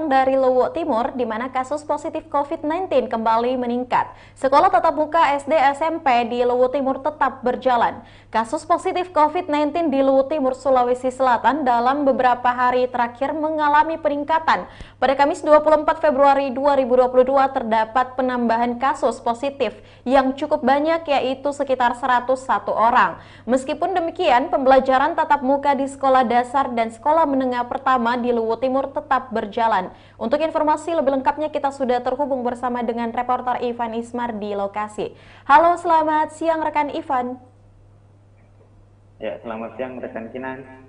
datang dari Luwu Timur, di mana kasus positif COVID-19 kembali meningkat. Sekolah tatap muka SD SMP di Luwu Timur tetap berjalan. Kasus positif COVID-19 di Luwu Timur, Sulawesi Selatan dalam beberapa hari terakhir mengalami peningkatan. Pada Kamis 24 Februari 2022 terdapat penambahan kasus positif yang cukup banyak, yaitu sekitar 101 orang. Meskipun demikian, pembelajaran tatap muka di sekolah dasar dan sekolah menengah pertama di Luwu Timur tetap berjalan. Untuk informasi lebih lengkapnya kita sudah terhubung bersama dengan reporter Ivan Ismar di lokasi. Halo, selamat siang rekan Ivan. Ya, selamat siang rekan Kinan.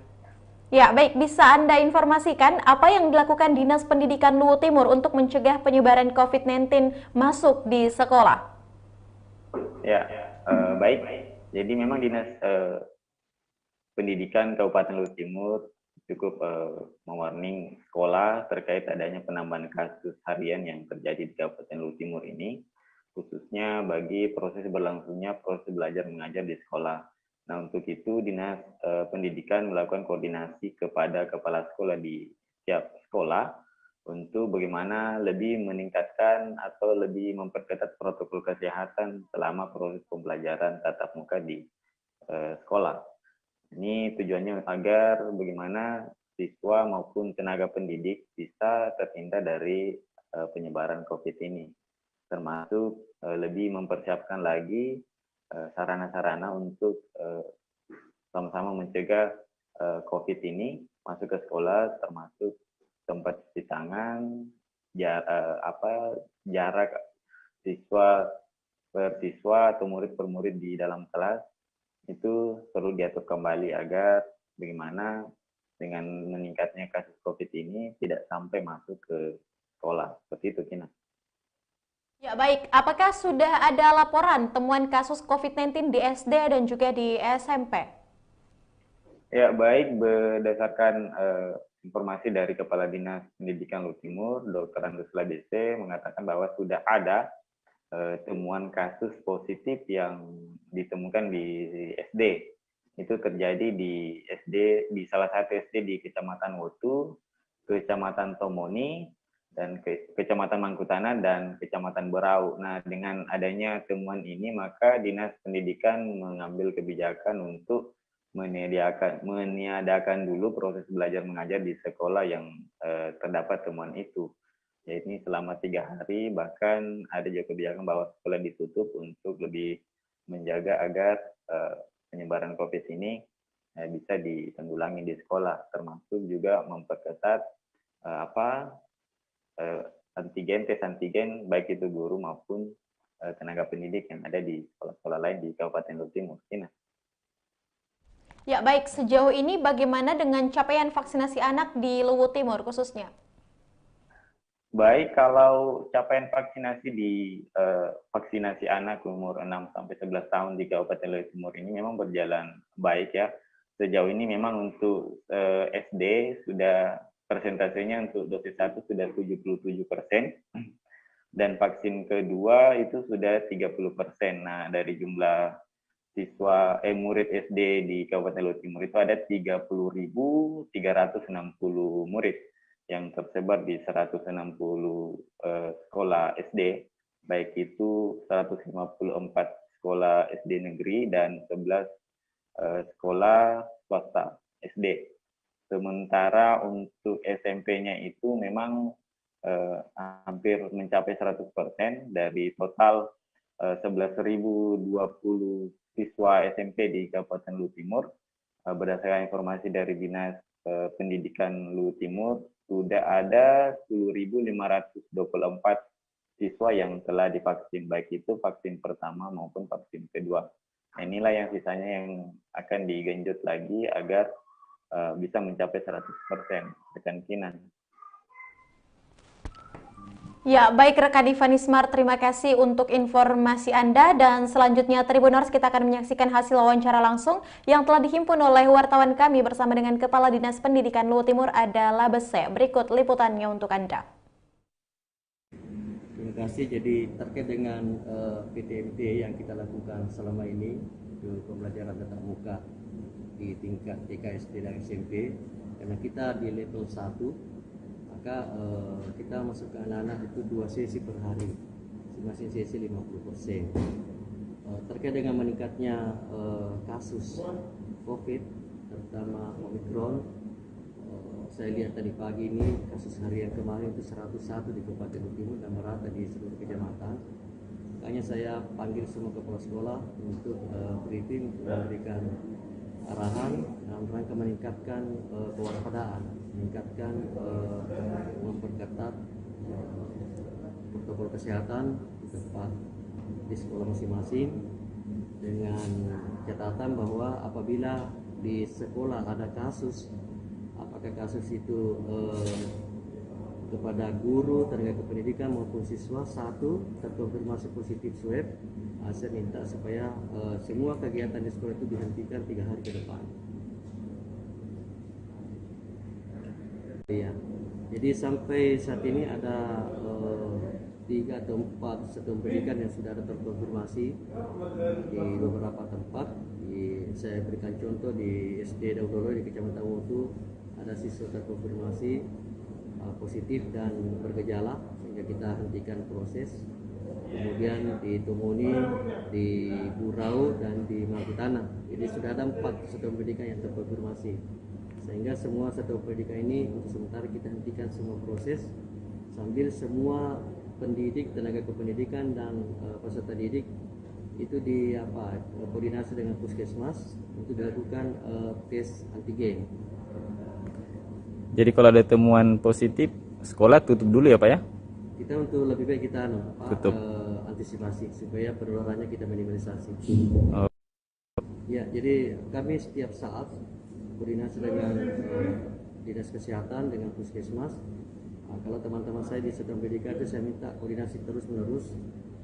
Ya, baik, bisa Anda informasikan apa yang dilakukan Dinas Pendidikan Luwu Timur untuk mencegah penyebaran COVID-19 masuk di sekolah? Ya, baik. Jadi memang Dinas Pendidikan Kabupaten Luwu Timur cukup mewarning sekolah terkait adanya penambahan kasus harian yang terjadi di Kabupaten Luwu Timur ini, khususnya bagi proses berlangsungnya proses belajar mengajar di sekolah. Nah, untuk itu Dinas Pendidikan melakukan koordinasi kepada kepala sekolah di setiap sekolah untuk bagaimana lebih meningkatkan atau lebih memperketat protokol kesehatan selama proses pembelajaran tatap muka di sekolah. Ini tujuannya agar bagaimana siswa maupun tenaga pendidik bisa terhindar dari penyebaran COVID ini, termasuk lebih mempersiapkan lagi sarana-sarana untuk sama-sama mencegah COVID ini masuk ke sekolah, termasuk tempat cuci tangan, jarak siswa per siswa atau murid per murid di dalam kelas itu perlu diatur kembali agar bagaimana dengan meningkatnya kasus COVID ini tidak sampai masuk ke sekolah. Seperti itu, Kina. Ya, baik, apakah sudah ada laporan temuan kasus COVID-19 di SD dan juga di SMP? Ya, baik, berdasarkan informasi dari Kepala Dinas Pendidikan Luwu Timur, Dr. Andrusla DC, mengatakan bahwa sudah ada temuan kasus positif yang ditemukan di SD. Itu terjadi di salah satu SD di Kecamatan Wotu, Kecamatan Tomoni, dan Kecamatan Mangkutana dan Kecamatan Berau. Nah, dengan adanya temuan ini, maka Dinas Pendidikan mengambil kebijakan untuk meniadakan dulu proses belajar mengajar di sekolah yang terdapat temuan itu. Yaitu selama 3 hari, bahkan ada juga kebijakan bahwa sekolah ditutup untuk lebih menjaga agar penyebaran COVID ini bisa ditanggulangi di sekolah, termasuk juga memperketat tes antigen baik itu guru maupun tenaga pendidik yang ada di sekolah-sekolah lain di Kabupaten Luwu Timur. Ya, baik, sejauh ini bagaimana dengan capaian vaksinasi anak di Luwu Timur khususnya? Baik, kalau capaian vaksinasi di vaksinasi anak umur 6 sampai 11 tahun di Kabupaten Luwu Timur ini memang berjalan baik ya. Sejauh ini memang untuk SD sudah persentasenya untuk dosis 1 sudah 77%, dan vaksin kedua itu sudah 30%. Nah, dari jumlah murid SD di Kabupaten Luwu Timur itu ada 30.360 murid yang tersebar di 160 sekolah SD, baik itu 154 sekolah SD negeri dan 11 sekolah swasta SD. Sementara untuk SMP-nya itu memang hampir mencapai 100% dari total 11.020 siswa SMP di Kabupaten Luwu Timur. Berdasarkan informasi dari Dinas Pendidikan Luwu Timur, sudah ada 10.524 siswa yang telah divaksin, baik itu vaksin pertama maupun vaksin kedua. Nah, inilah yang sisanya yang akan digenjot lagi agar bisa mencapai 100%. Rekan Kinan. Ya, baik rekan Ivan Ismar, terima kasih untuk informasi Anda, dan selanjutnya Tribuners kita akan menyaksikan hasil wawancara langsung yang telah dihimpun oleh wartawan kami bersama dengan Kepala Dinas Pendidikan Luwu Timur Adala Bese. Berikut liputannya untuk Anda. Terima kasih. Jadi terkait dengan PTMT yang kita lakukan selama ini untuk pembelajaran tatap muka di tingkat TK, SD dan SMP, karena kita di level 1 maka kita masukkan anak-anak itu 2 sesi per hari, masing-masing sesi 50%. Terkait dengan meningkatnya kasus COVID, terutama Omikron, saya lihat tadi pagi ini kasus harian kemarin itu 101 di Kabupaten Luwu Timur dan merata di seluruh kecamatan. Makanya saya panggil semua kepala sekolah untuk briefing, untuk memberikan arahan dalam rangka meningkatkan kewaspadaan, meningkatkan memperketat protokol kesehatan di tempat di sekolah masing-masing, dengan catatan bahwa apabila di sekolah ada kasus, apakah kasus itu kepada guru, tenaga kependidikan maupun siswa, satu terkonfirmasi positif swab, saya minta supaya semua kegiatan di sekolah itu dihentikan 3 hari ke depan. Ya, jadi sampai saat ini ada 3 atau 4 satuan pendidikan yang sudah ada terkonfirmasi di beberapa tempat. Saya berikan contoh di SD Daudolo di Kecamatan Wutu, ada siswa terkonfirmasi positif dan bergejala, sehingga kita hentikan proses. Kemudian di Tumuni, di Burau, dan di Magutana. Jadi sudah ada 4 satuan pendidikan yang terkonfirmasi, sehingga semua satuan pendidikan ini untuk sementara kita hentikan semua proses, sambil semua pendidik, tenaga kependidikan, dan peserta didik itu koordinasi dengan puskesmas untuk dilakukan tes antigen. Jadi kalau ada temuan positif, sekolah tutup dulu ya Pak ya? Kita untuk lebih baik kita tutup. Antisipasi supaya penularannya kita minimalisasi. Oh. Ya, jadi kami setiap saat koordinasi dengan dinas kesehatan, dengan puskesmas. Kalau teman-teman saya di satuan pendidikan itu saya minta koordinasi terus-menerus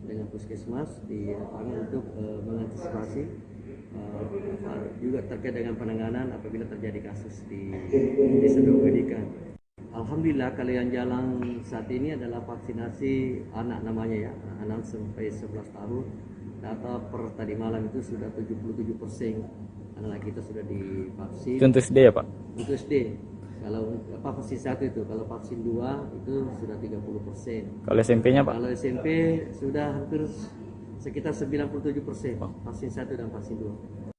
dengan puskesmas di lapangan untuk mengantisipasi juga terkait dengan penanganan apabila terjadi kasus di satuan pendidikan. Alhamdulillah kalau yang jalan saat ini adalah vaksinasi anak namanya ya, anak sampai 11 tahun. Data per tadi malam itu sudah 77% anak kita sudah divaksin. Itu untuk SD ya Pak? Untuk SD. Kalau vaksin 1 itu, kalau vaksin 2 itu sudah 30%. Kalau SMP-nya Pak? Kalau SMP sudah hampir sekitar 97%, vaksin 1 dan vaksin 2.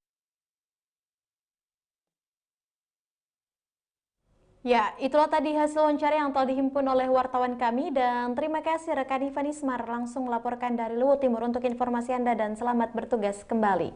Ya, itulah tadi hasil wawancara yang telah dihimpun oleh wartawan kami, dan terima kasih rekan Ivan Ismar langsung melaporkan dari Luwu Timur untuk informasi Anda, dan selamat bertugas kembali.